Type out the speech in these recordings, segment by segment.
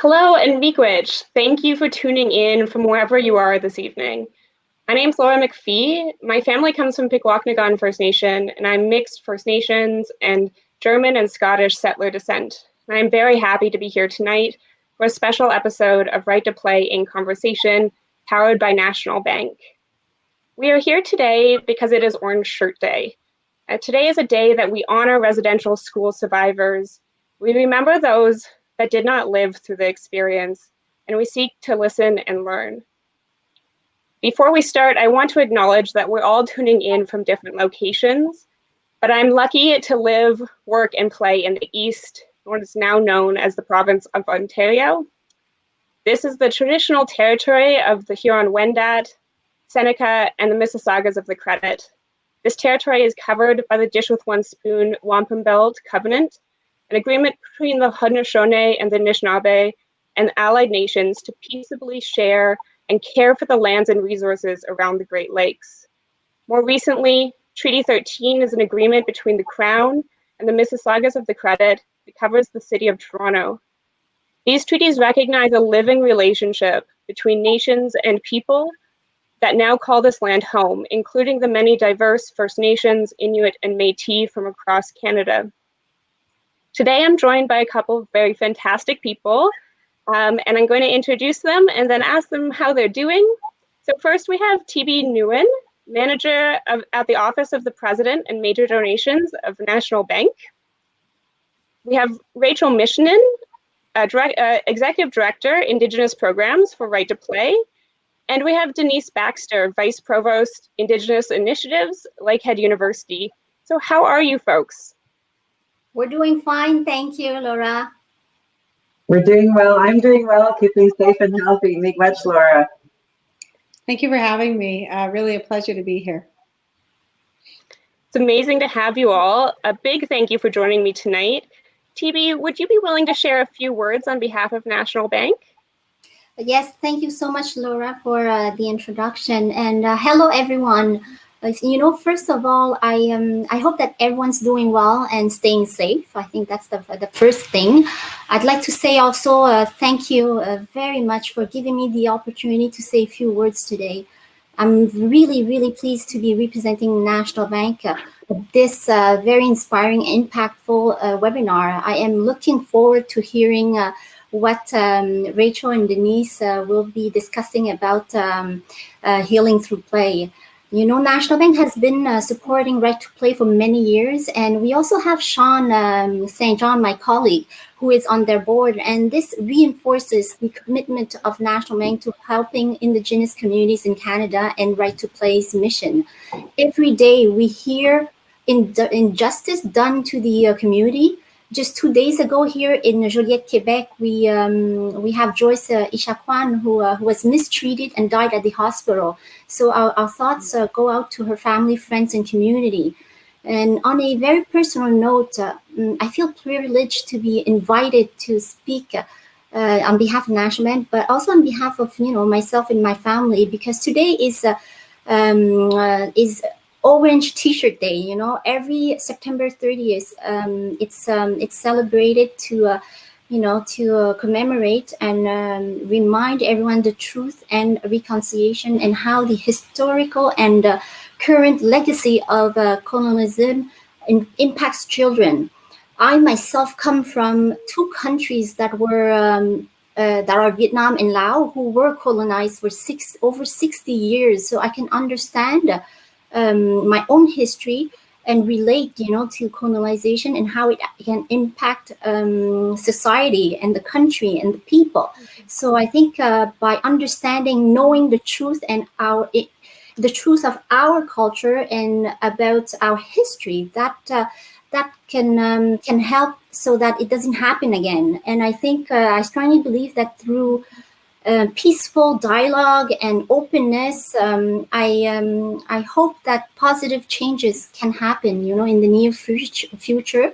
Hello and miigwech. Thank you for tuning in from wherever you are this evening. My name's Laura McPhee. My family comes from Pikwakanagan First Nation, and I'm mixed First Nations and German and Scottish settler descent. And I'm very happy to be here tonight for a special episode of Right to Play in Conversation, powered by National Bank. We are here today because it is Orange Shirt Day. Today is a day that we honor residential school survivors. We remember those that did not live through the experience, and we seek to listen and learn. Before we start, I want to acknowledge that we're all tuning in from different locations, but I'm lucky to live, work, and play in the East, what is now known as the province of Ontario. This is the traditional territory of the Huron-Wendat, Seneca, and the Mississaugas of the Credit. This territory is covered by the Dish with One Spoon Wampum Belt Covenant, an agreement between the Haudenosaunee and the Anishinaabe and the allied nations to peaceably share and care for the lands and resources around the Great Lakes. More recently, Treaty 13 is an agreement between the Crown and the Mississaugas of the Credit that covers the city of Toronto. These treaties recognize a living relationship between nations and people that now call this land home, including the many diverse First Nations, Inuit, and Métis from across Canada. Today, I'm joined by a couple of very fantastic people, and I'm going to introduce them and then ask them how they're doing. So first, we have TB Nguyen, manager at the Office of the President and Major Donations of National Bank. We have Rachel Mishenene, Executive Director, Indigenous Programs for Right to Play. And we have Denise Baxter, Vice Provost, Indigenous Initiatives, Lakehead University. So how are you folks? We're doing fine, thank you, Laura. We're doing well. I'm doing well, keeping safe and healthy. Miigwech, Laura. Thank you for having me. Really a pleasure to be here. It's amazing to have you all. A big thank you for joining me tonight. TB, would you be willing to share a few words on behalf of National Bank? Yes, thank you so much, Laura, for the introduction. And hello, everyone. First of all, I hope that everyone's doing well and staying safe. I think that's the first thing. I'd like to say also thank you very much for giving me the opportunity to say a few words today. I'm really, really pleased to be representing National Bank this very inspiring, impactful webinar. I am looking forward to hearing what Rachel and Denise will be discussing about healing through play. You know, National Bank has been supporting Right to Play for many years, and we also have Sean St. John, my colleague, who is on their board, and this reinforces the commitment of National Bank to helping Indigenous communities in Canada and Right to Play's mission. Every day we hear injustice done to the community. Just 2 days ago here in Joliette, Quebec, we have Joyce Ishaquan who was mistreated and died at the hospital. So our thoughts go out to her family, friends, and community. And on a very personal note, I feel privileged to be invited to speak on behalf of National Bank, but also on behalf of myself and my family, because today is Orange T-shirt Day. Every September 30th, it's celebrated to commemorate and remind everyone the truth and reconciliation and how the historical and current legacy of colonialism impacts children. I myself come from two countries that are Vietnam and Laos, who were colonized for over 60 years. So I can understand my own history and relate, to colonization and how it can impact society and the country and the people. So I think by understanding, knowing the truth and the truth of our culture and about our history, that can help so that it doesn't happen again. And I think I strongly believe that through peaceful dialogue and openness, I hope that positive changes can happen, in the near future.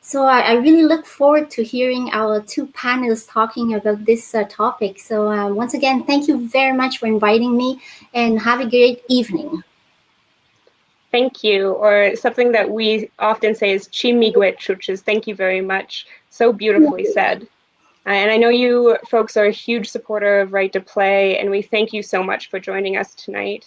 So I really look forward to hearing our two panelists talking about this topic. So once again, thank you very much for inviting me, and have a great evening. Thank you, or something that we often say is chi miigwech, which is thank you very much. So beautifully said. And I know you folks are a huge supporter of Right to Play, and we thank you so much for joining us tonight.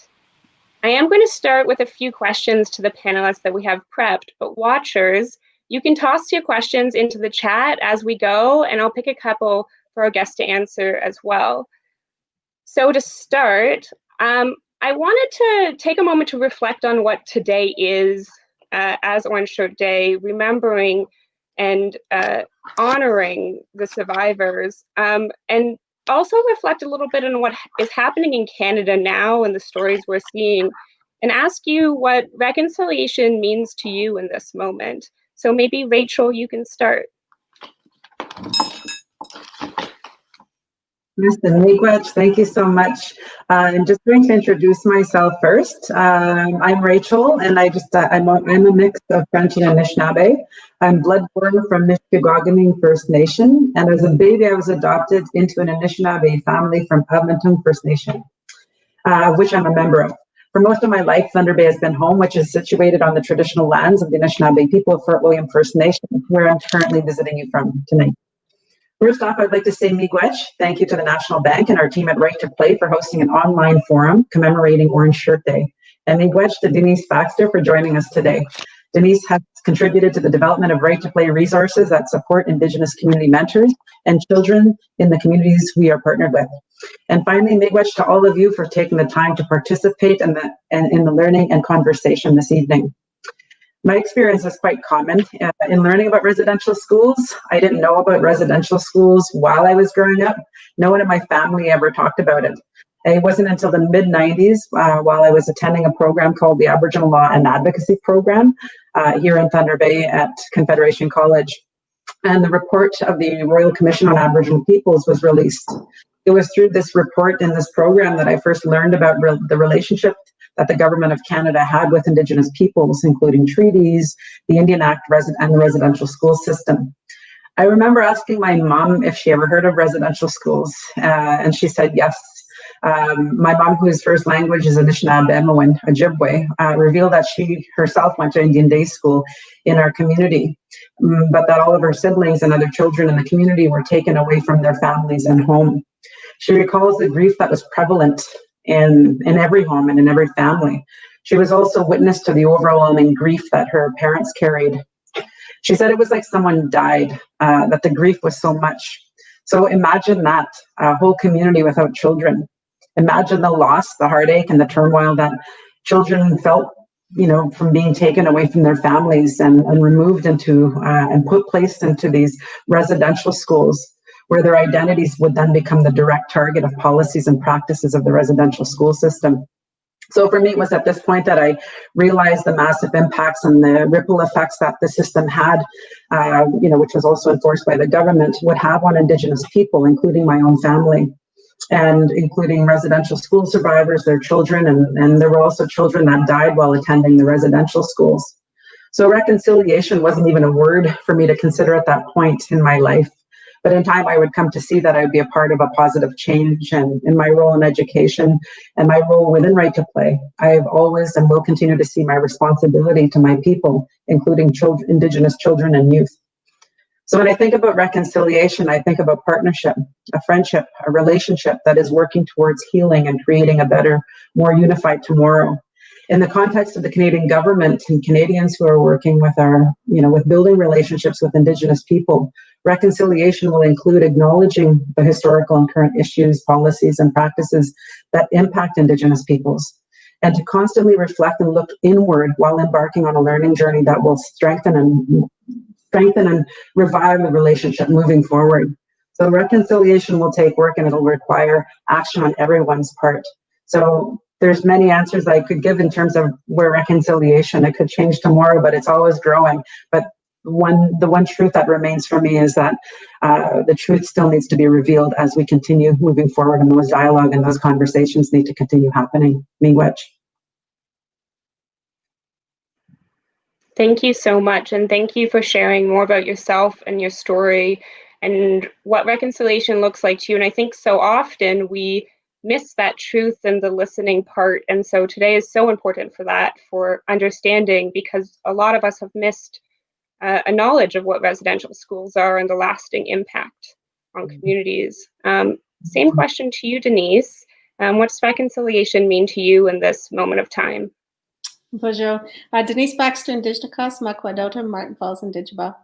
I am going to start with a few questions to the panelists that we have prepped, but watchers, you can toss your questions into the chat as we go, and I'll pick a couple for our guests to answer as well. So to start, I wanted to take a moment to reflect on what today is as Orange Shirt Day, remembering and honoring the survivors, and also reflect a little bit on what is happening in Canada now and the stories we're seeing, and ask you what reconciliation means to you in this moment. So maybe Rachel, you can start. Mr. Miigwech, thank you so much. I'm just going to introduce myself first. I'm Rachel, and I'm a mix of French and Anishinaabe. I'm blood-born from Nishnawbe First Nation, and as a baby, I was adopted into an Anishinaabe family from Edmonton First Nation, which I'm a member of. For most of my life, Thunder Bay has been home, which is situated on the traditional lands of the Anishinaabe people of Fort William First Nation, where I'm currently visiting you from tonight. First off, I'd like to say miigwech. Thank you to the National Bank and our team at Right to Play for hosting an online forum commemorating Orange Shirt Day. And miigwech to Denise Baxter for joining us today. Denise has contributed to the development of Right to Play resources that support Indigenous community mentors and children in the communities we are partnered with. And finally, miigwech to all of you for taking the time to participate in the learning and conversation this evening. My experience is quite common. In learning about residential schools, I didn't know about residential schools while I was growing up. No one in my family ever talked about it. It wasn't until the mid-90s, while I was attending a program called the Aboriginal Law and Advocacy Program here in Thunder Bay at Confederation College. And the report of the Royal Commission on Aboriginal Peoples was released. It was through this report and this program that I first learned about the relationship that the Government of Canada had with Indigenous peoples, including treaties, the Indian Act, and the residential school system. I remember asking my mom if she ever heard of residential schools, and she said yes. My mom, whose first language is Anishinaabe, Ojibwe, revealed that she herself went to Indian day school in our community, but that all of her siblings and other children in the community were taken away from their families and home. She recalls the grief that was prevalent in every home and in every family. She was also witness to the overwhelming grief that her parents carried. She said it was like someone died, that the grief was so much. So imagine that, a whole community without children. Imagine the loss, the heartache, and the turmoil that children felt, from being taken away from their families and removed into and placed into these residential schools, where their identities would then become the direct target of policies and practices of the residential school system. So for me, it was at this point that I realized the massive impacts and the ripple effects that the system had, which was also enforced by the government, would have on Indigenous people, including my own family, and including residential school survivors, their children, and there were also children that died while attending the residential schools. So reconciliation wasn't even a word for me to consider at that point in my life. But in time, I would come to see that I would be a part of a positive change, and in my role in education and my role within Right to Play, I have always and will continue to see my responsibility to my people, including Indigenous children and youth. So when I think about reconciliation, I think about partnership, a friendship, a relationship that is working towards healing and creating a better, more unified tomorrow. In the context of the Canadian government and Canadians who are working with with building relationships with Indigenous people, reconciliation will include acknowledging the historical and current issues, policies, and practices that impact Indigenous peoples, and to constantly reflect and look inward while embarking on a learning journey that will strengthen and revive the relationship moving forward. So reconciliation will take work, and it'll require action on everyone's part. So there's many answers I could give in terms of where reconciliation, it could change tomorrow, but it's always growing. But the one truth that remains for me is that the truth still needs to be revealed as we continue moving forward, and those dialogue and those conversations need to continue happening. Miigwech. Thank you so much, and thank you for sharing more about yourself and your story and what reconciliation looks like to you. And I think so often we miss that truth and the listening part, and so today is so important for that, for understanding, because a lot of us have missed a knowledge of what residential schools are and the lasting impact on communities. Same question to you, Denise. What does reconciliation mean to you in this moment of time? Bonjour. Denise Baxter, Indigenous, Makwadota, Martin Falls, and Digaba.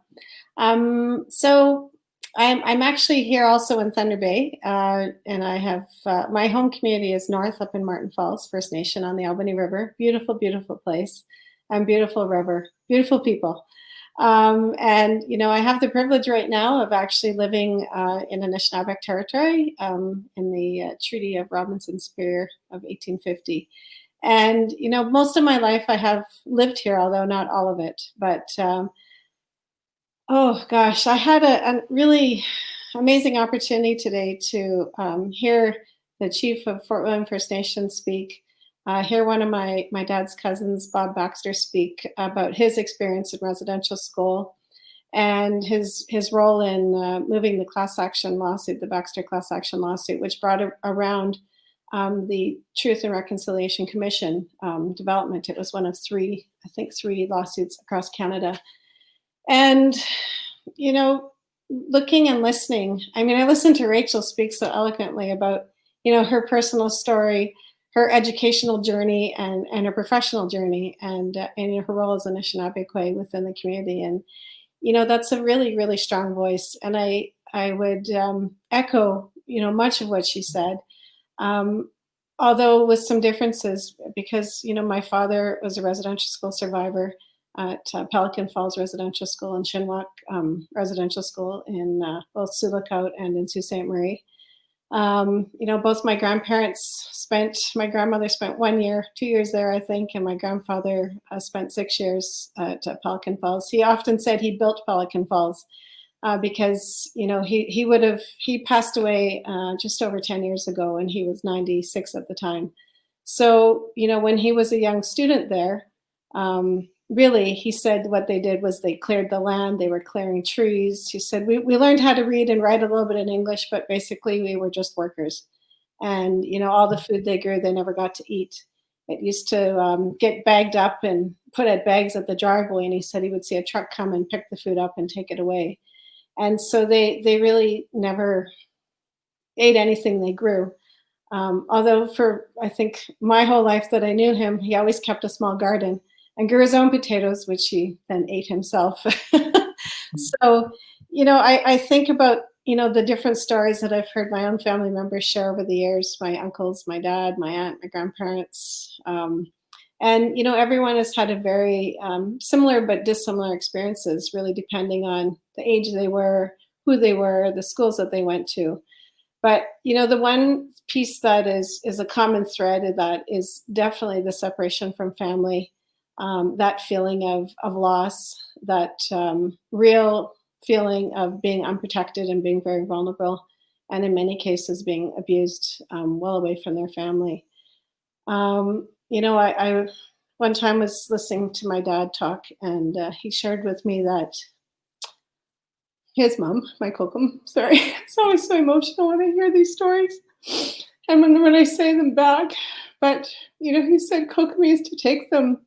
So I'm actually here also in Thunder Bay, and I have my home community is north up in Martin Falls First Nation on the Albany River. Beautiful, beautiful place, and beautiful river, beautiful people. And I have the privilege right now of actually living in Anishinaabe territory in the Treaty of Robinson Superior of 1850. And most of my life I have lived here, although not all of it. But oh gosh, I had a really amazing opportunity today to hear the chief of Fort William First Nation speak, hear one of my dad's cousins, Bob Baxter, speak about his experience in residential school and his role in moving the class action lawsuit, the Baxter class action lawsuit, which brought around the Truth and Reconciliation Commission development. It was one of three lawsuits across Canada. And, looking and listening, I listened to Rachel speak so eloquently about, her personal story, her educational journey, and her professional journey, and her role as an Anishinaabe within the community. And, that's a really, really strong voice. And I would echo, much of what she said. Although with some differences, because, my father was a residential school survivor at Pelican Falls Residential School and Shinwalk Residential School in both Sioux Lookout and in Sault Ste. Marie. Both my my grandmother spent 1 year, 2 years there, I think, and my grandfather spent 6 years at Pelican Falls. He often said he built Pelican Falls because, he passed away just over 10 years ago, and he was 96 at the time. So, when he was a young student there, really, he said what they did was they cleared the land, they were clearing trees. He said, we learned how to read and write a little bit in English, but basically we were just workers. And, all the food they grew, they never got to eat. It used to get bagged up and put at bags at the driveway. And he said he would see a truck come and pick the food up and take it away. And so they really never ate anything they grew. Although for, I think, my whole life that I knew him, he always kept a small garden and grew his own potatoes, which he then ate himself. So, I think about, the different stories that I've heard my own family members share over the years, my uncles, my dad, my aunt, my grandparents. And, everyone has had a very similar but dissimilar experiences, really depending on the age they were, who they were, the schools that they went to. But, the one piece that is a common thread of that is definitely the separation from family, that feeling of loss, that real feeling of being unprotected and being very vulnerable, and in many cases being abused well away from their family. I one time was listening to my dad talk, and he shared with me that his mom, my kokum, sorry, it's always so emotional when I hear these stories, and when I say them back, but, he said kokum used to take them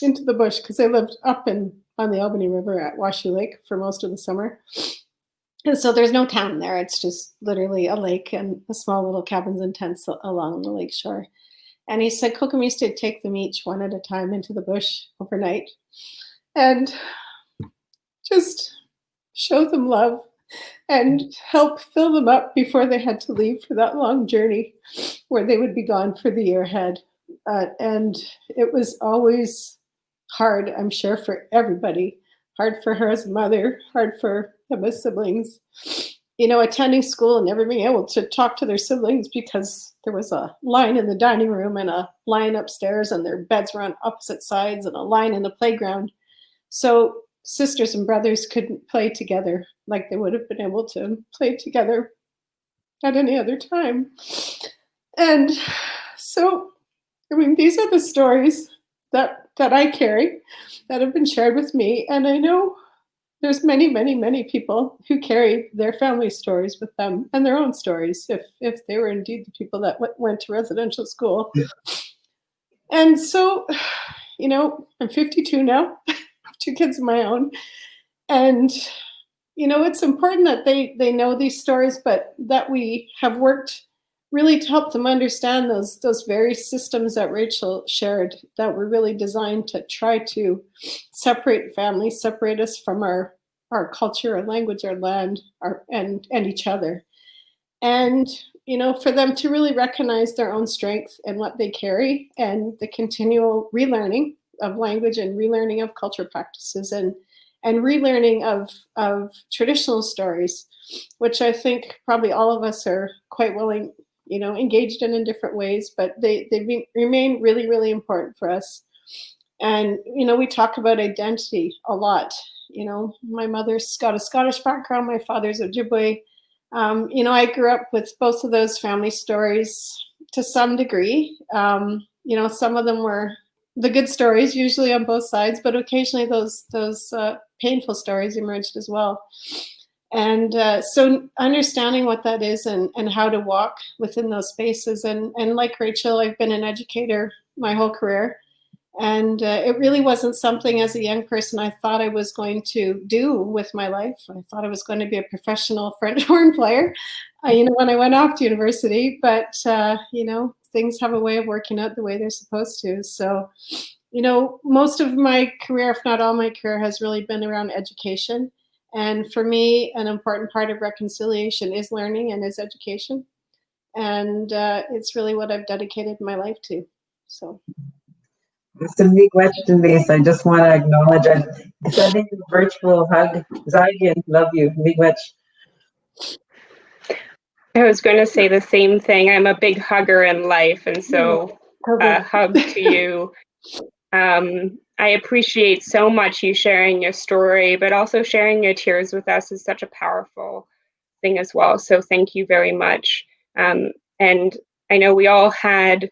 into the bush because they lived up on the Albany River at Washoe Lake for most of the summer. And so there's no town there. It's just literally a lake and a small little cabins and tents along the lake shore. And he said Kokum used to take them each one at a time into the bush overnight and just show them love and help fill them up before they had to leave for that long journey where they would be gone for the year ahead. And it was always hard, I'm sure, for everybody. Hard for her as a mother, hard for them as siblings. Attending school and never being able to talk to their siblings because there was a line in the dining room and a line upstairs and their beds were on opposite sides and a line in the playground. So sisters and brothers couldn't play together like they would have been able to play together at any other time. And so, these are the stories that I carry that have been shared with me. And I know there's many, many, many people who carry their family stories with them and their own stories, if they were indeed the people that went to residential school. Yeah. And so, I'm 52 now, I have 2 kids of my own. And it's important that they know these stories, but that we have worked really to help them understand those very systems that Rachel shared that were really designed to try to separate families, separate us from our culture, our language, our land, and each other. And for them to really recognize their own strength and what they carry, and the continual relearning of language and relearning of culture practices, and relearning of traditional stories, which I think probably all of us are quite willing, engaged in different ways, but they remain really, really important for us. And, we talk about identity a lot. My mother's got a Scottish background, my father's Ojibwe. I grew up with both of those family stories to some degree. Some of them were the good stories, usually on both sides, but occasionally those painful stories emerged as well. And so understanding what that is and how to walk within those spaces. And like Rachel, I've been an educator my whole career. And it really wasn't something as a young person I thought I was going to do with my life. I thought I was going to be a professional French horn player, when I went off to university. But, things have a way of working out the way they're supposed to. So, most of my career, if not all my career, has really been around education. And for me, an important part of reconciliation is learning and is education. And it's really what I've dedicated my life to. So. It's a miigwech, Denise. I just want to acknowledge I'm sending you a virtual hug. Zaidian, love you. Miigwech. I was going to say the same thing. I'm a big hugger in life, and so hug to you. I appreciate so much you sharing your story, but also sharing your tears with us is such a powerful thing as well. So thank you very much. And I know we all had,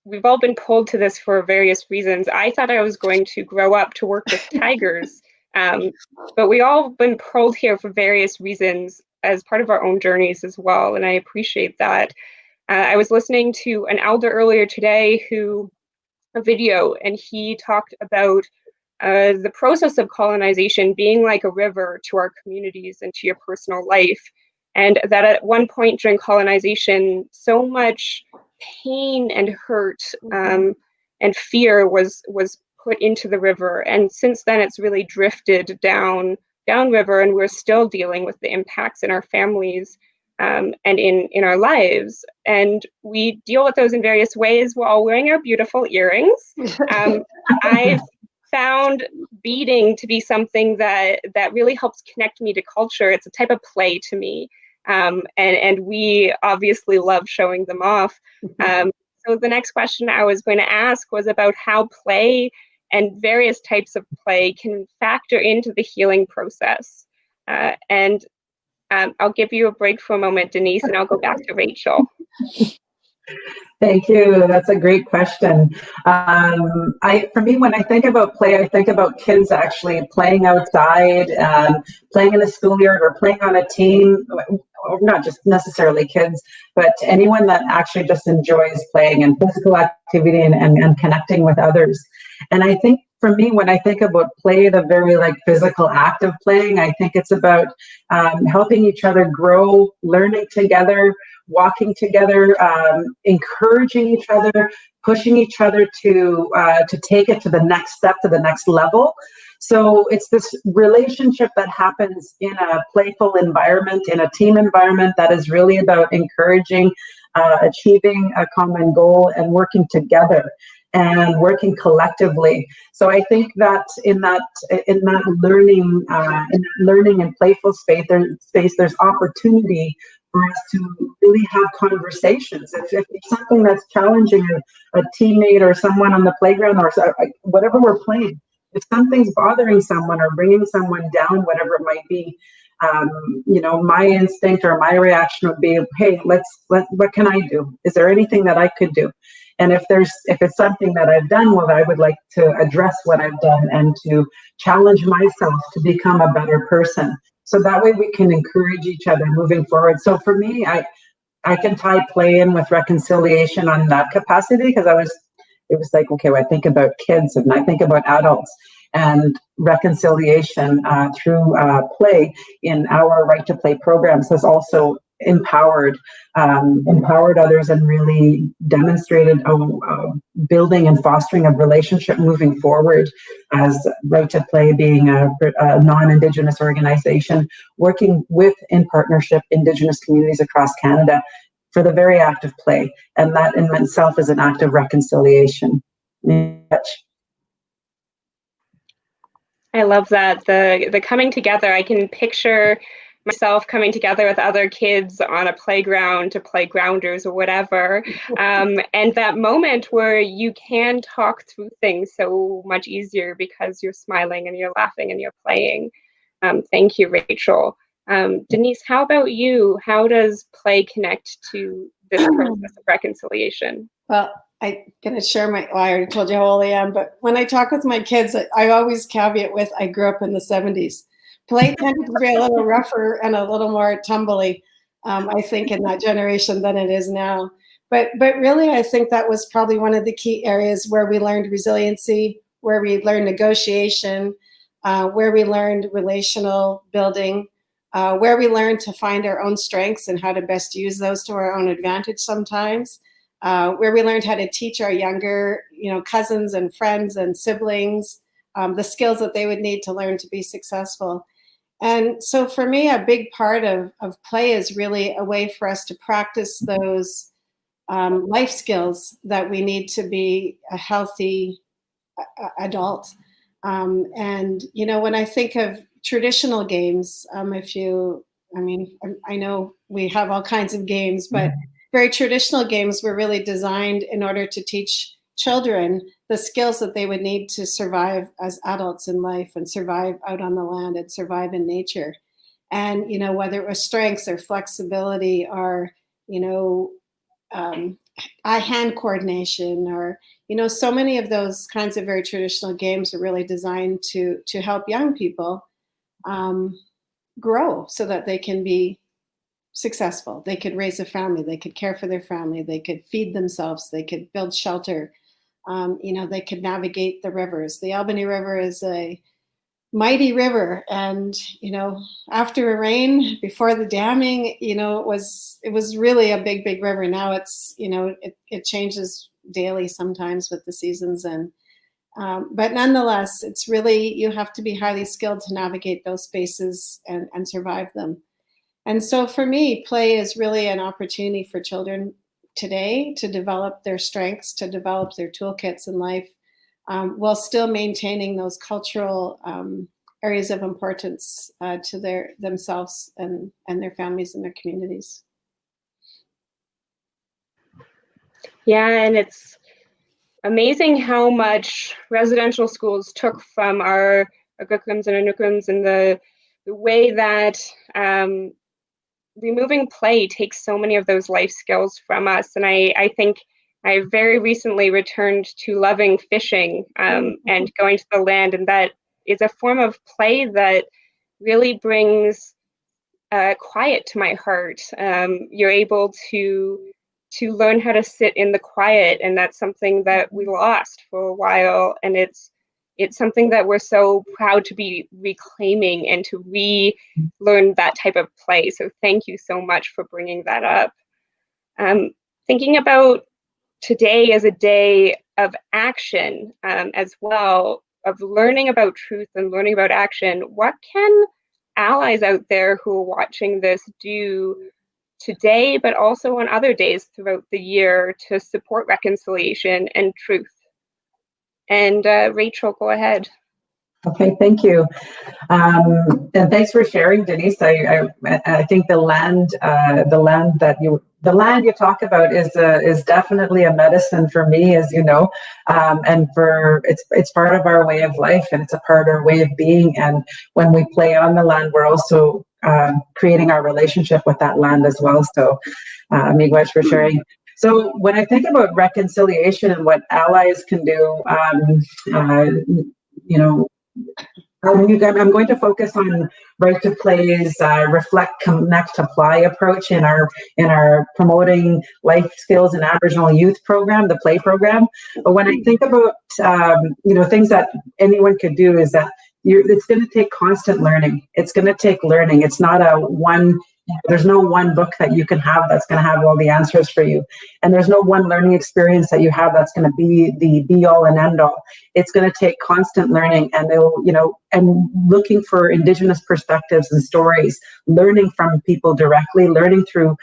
we've all been pulled to this for various reasons. I thought I was going to grow up to work with tigers, but we all been pulled here for various reasons as part of our own journeys as well. And I appreciate that. I was listening to an elder earlier today a video, and he talked about the process of colonization being like a river to our communities and to your personal life. And that at one point during colonization, so much pain and hurt and fear was put into the river. And since then, it's really drifted downriver, and we're still dealing with the impacts in our families and in our lives. And we deal with those in various ways while wearing our beautiful earrings. I've found beading to be something that really helps connect me to culture. It's a type of play to me. And we obviously love showing them off. So the next question I was going to ask was about how play and various types of play can factor into the healing process. And I'll give you a break for a moment, Denise, and I'll go back to Rachel. Thank you. That's a great question. For me, when I think about play, I think about kids actually playing outside, playing in a schoolyard or playing on a team, or not just necessarily kids, but anyone that actually just enjoys playing and physical activity and connecting with others. And I think for me, when I think about play, the very physical act of playing, I think it's about helping each other grow, learning together, walking together, encouraging each other, pushing each other to take it to the next step, to the next level. So it's this relationship that happens in a playful environment, in a team environment, that is really about encouraging, achieving a common goal, and working together and working collectively. So I think that in that learning and playful space, there's opportunity for us to really have conversations. If it's something that's challenging a teammate or someone on the playground or whatever we're playing, if something's bothering someone or bringing someone down, whatever it might be, my instinct or my reaction would be, hey, what can I do? Is there anything that I could do? And if it's something that I've done, well, I would like to address what I've done and to challenge myself to become a better person. So that way we can encourage each other moving forward. So for me, I can tie play in with reconciliation on that capacity, because it was like, okay, well, I think about kids and I think about adults. and reconciliation through play in our Right to Play programs has also empowered others and really demonstrated building and fostering of relationship moving forward, as Right to Play being a non-Indigenous organization working with, in partnership, Indigenous communities across Canada for the very act of play, and that in itself is an act of reconciliation. I love that, the coming together. I can picture myself coming together with other kids on a playground to play grounders or whatever, and that moment where you can talk through things so much easier because you're smiling and you're laughing and you're playing. Thank you, Rachel. Denise, how about you? How does play connect to this process of reconciliation? Well, I'm going to share well, I already told you how old I am, but when I talk with my kids, I always caveat with, I grew up in the 70s. Play tended to be a little rougher and a little more tumbly, I think, in that generation than it is now. But really, I think that was probably one of the key areas where we learned resiliency, where we learned negotiation, where we learned relational building, where we learned to find our own strengths and how to best use those to our own advantage sometimes. Where we learned how to teach our younger, cousins and friends and siblings the skills that they would need to learn to be successful. And so for me, a big part of play is really a way for us to practice those life skills that we need to be a healthy adult. And, when I think of traditional games, I know we have all kinds of games, but very traditional games were really designed in order to teach children the skills that they would need to survive as adults in life and survive out on the land and survive in nature. And, whether it was strengths or flexibility or, eye-hand coordination or, so many of those kinds of very traditional games are really designed to help young people grow so that they can be successful. They could raise a family, they could care for their family, they could feed themselves, they could build shelter, they could navigate the rivers. The Albany River is a mighty river, and after a rain, before the damming, it was really a big river. Now it's it changes daily sometimes with the seasons, and but nonetheless, it's really, you have to be highly skilled to navigate those spaces and survive them. And so for me, play is really an opportunity for children today to develop their strengths, to develop their toolkits in life, while still maintaining those cultural areas of importance to themselves and their families and their communities. Yeah, and it's amazing how much residential schools took from our Agukums and Anukums, and the way that removing play takes so many of those life skills from us. And I think I very recently returned to loving fishing and going to the land, and that is a form of play that really brings quiet to my heart. You're able to learn how to sit in the quiet, and that's something that we lost for a while, and it's something that we're so proud to be reclaiming and to relearn that type of play. So thank you so much for bringing that up. Thinking about today as a day of action as well, of learning about truth and learning about action, what can allies out there who are watching this do today, but also on other days throughout the year to support reconciliation and truth? And Rachel, go ahead. Okay, thank you. And thanks for sharing, Denise. I think the land you talk about is definitely a medicine for me, as you know, and it's part of our way of life, and it's a part of our way of being. And when we play on the land, we're also creating our relationship with that land as well. So, miigwech for sharing. So when I think about reconciliation and what allies can do, I'm going to focus on Right to Play's reflect, connect, apply approach in our promoting life skills in Aboriginal youth program, the play program. But when I think about things that anyone could do is that it's going to take constant learning. It's going to take learning. It's not a one. There's no one book that you can have that's going to have all the answers for you, and there's no one learning experience that you have that's going to be the be all and end all. It's going to take constant learning, and and looking for Indigenous perspectives and stories, learning from people directly, learning through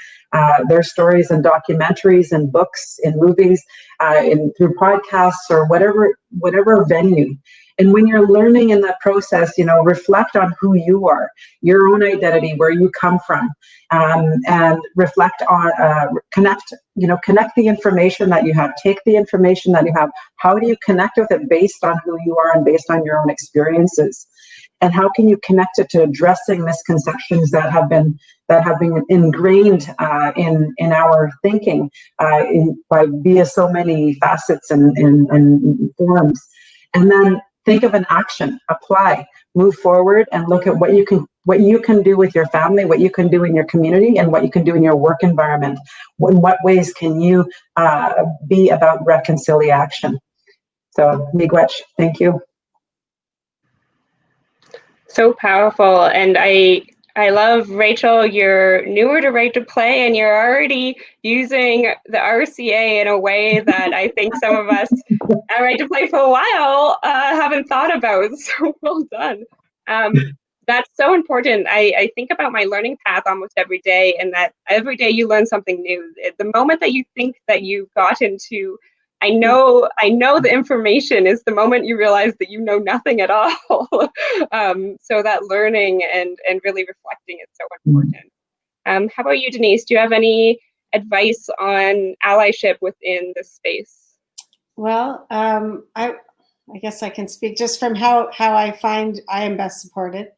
their stories and documentaries and books and movies, through podcasts or whatever venue. And when you're learning in that process, reflect on who you are, your own identity, where you come from, and reflect on, connect the information that you have. Take the information that you have. How do you connect with it based on who you are and based on your own experiences? And how can you connect it to addressing misconceptions that have been ingrained in our thinking via so many facets and forms? And then think of an action, apply, move forward, and look at what you can do with your family, what you can do in your community, and what you can do in your work environment. In what ways can you be about reconciliation? So, miigwech, thank you. So powerful. And I love, Rachel, you're newer to Right to Play, and you're already using the RCA in a way that I think some of us at Right to Play for a while haven't thought about. So well done. That's so important. I think about my learning path almost every day, and that every day you learn something new. The moment that you think that you've got into, I know the information, is the moment you realize that you know nothing at all. So that learning and really reflecting is so important. How about you, Denise? Do you have any advice on allyship within this space? Well, I guess I can speak just from how I find I am best supported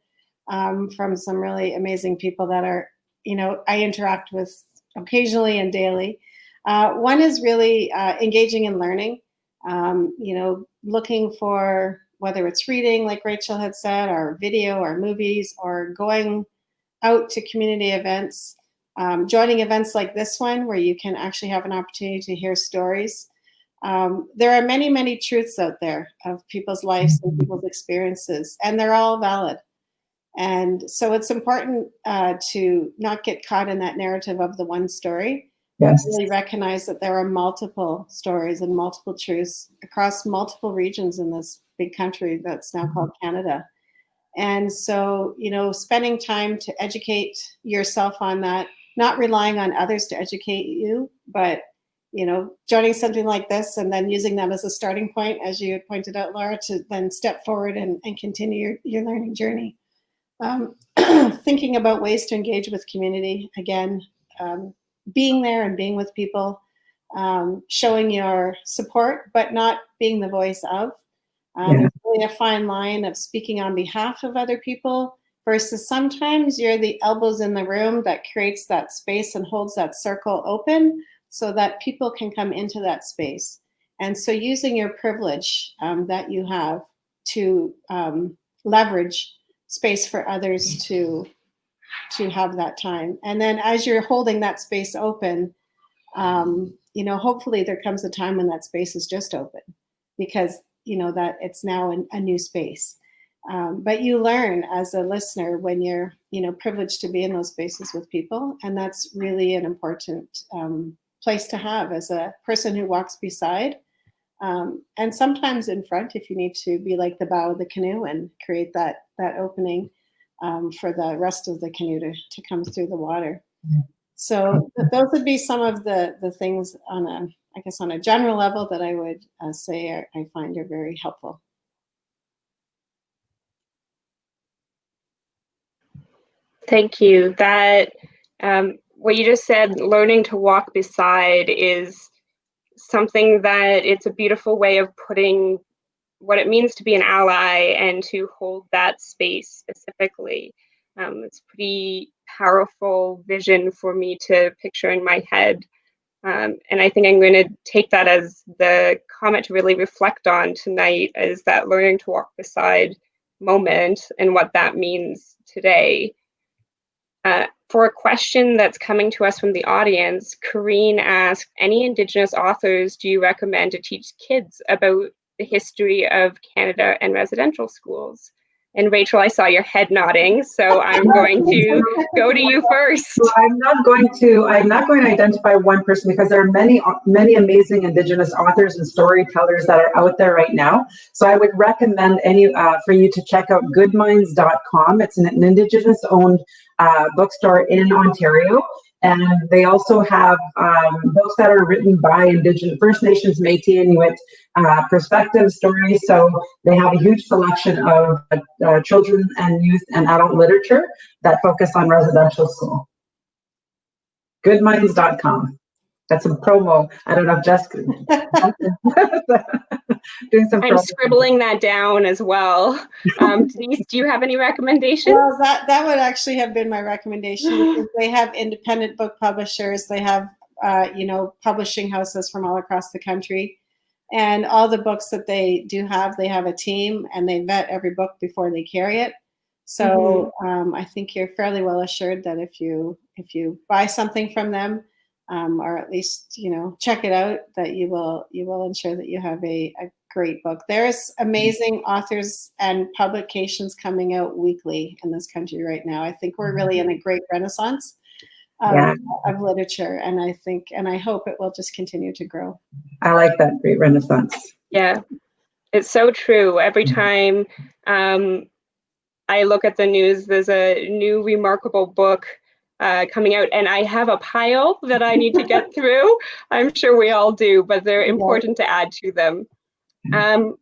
from some really amazing people that are, I interact with occasionally and daily. One is really engaging in learning, looking for whether it's reading, like Rachel had said, or video or movies, or going out to community events, joining events like this one where you can actually have an opportunity to hear stories. There are many, many truths out there of people's lives and people's experiences, and they're all valid. And so it's important to not get caught in that narrative of the one story, Yes. but really recognize that there are multiple stories and multiple truths across multiple regions in this big country that's now called Canada. And so, spending time to educate yourself on that, not relying on others to educate you, but joining something like this and then using that as a starting point, as you had pointed out, Laura, to then step forward and continue your learning journey. Thinking about ways to engage with community, again, being there and being with people, showing your support, but not being the voice of. There's really a fine line of speaking on behalf of other people versus sometimes you're the elbows in the room that creates that space and holds that circle open so that people can come into that space. And so using your privilege that you have to leverage space for others to have that time. And then as you're holding that space open, hopefully there comes a time when that space is just open because that it's now a new space. But you learn as a listener when you're, privileged to be in those spaces with people. And that's really an important place to have as a person who walks beside. And sometimes in front, if you need to be like the bow of the canoe and create that opening for the rest of the canoe to come through the water. So those would be some of the things on a general level that I would say I find are very helpful. Thank you. That what you just said, learning to walk beside, is something that it's a beautiful way of putting what it means to be an ally and to hold that space specifically. It's a pretty powerful vision for me to picture in my head. And I think I'm going to take that as the comment to really reflect on tonight, is that learning to walk beside moment and what that means today. For a question that's coming to us from the audience, Corrine asked, any Indigenous authors do you recommend to teach kids about the history of Canada and residential schools? And Rachel, I saw your head nodding, so I'm going to go to you first. So I'm not going to identify one person, because there are many amazing Indigenous authors and storytellers that are out there right now. So I would recommend for you to check out goodminds.com. It's an Indigenous owned bookstore in Ontario. And they also have books that are written by Indigenous, First Nations, Métis, Inuit perspective stories. So they have a huge selection of children and youth and adult literature that focus on residential school. Goodminds.com. That's a promo. I don't know if Jessica doing some. I'm scribbling that down as well. Denise, do you have any recommendations? Well, that would actually have been my recommendation, because they have independent book publishers. They have, publishing houses from all across the country. And all the books that they have a team, and they vet every book before they carry it. So I think you're fairly well assured that if you buy something from them, or at least check it out, that you will ensure that you have a great book. There's amazing authors and publications coming out weekly in this country right now. I think we're really in a great renaissance of literature, and I hope it will just continue to grow. I like that, great renaissance. Yeah, it's so true. Every time I look at the news, there's a new remarkable book coming out, and I have a pile that I need to get through. I'm sure we all do, but they're important to add to them.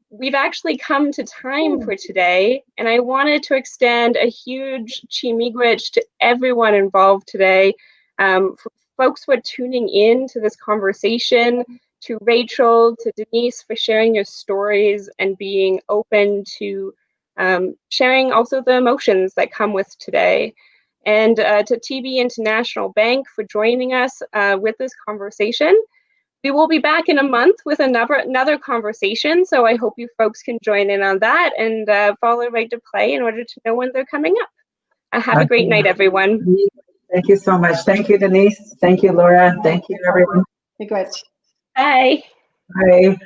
We've actually come to time for today, and I wanted to extend a huge chimigwich to everyone involved today. For folks who are tuning in to this conversation, to Rachel, to Denise for sharing your stories and being open to sharing also the emotions that come with today. And to TB International Bank for joining us with this conversation. We will be back in a month with another conversation, so I hope you folks can join in on that and follow Right to Play in order to know when they're coming up. Have a great night, everyone. Thank you so much. Thank you, Denise. Thank you, Laura. Thank you, everyone. Great. Bye. Bye.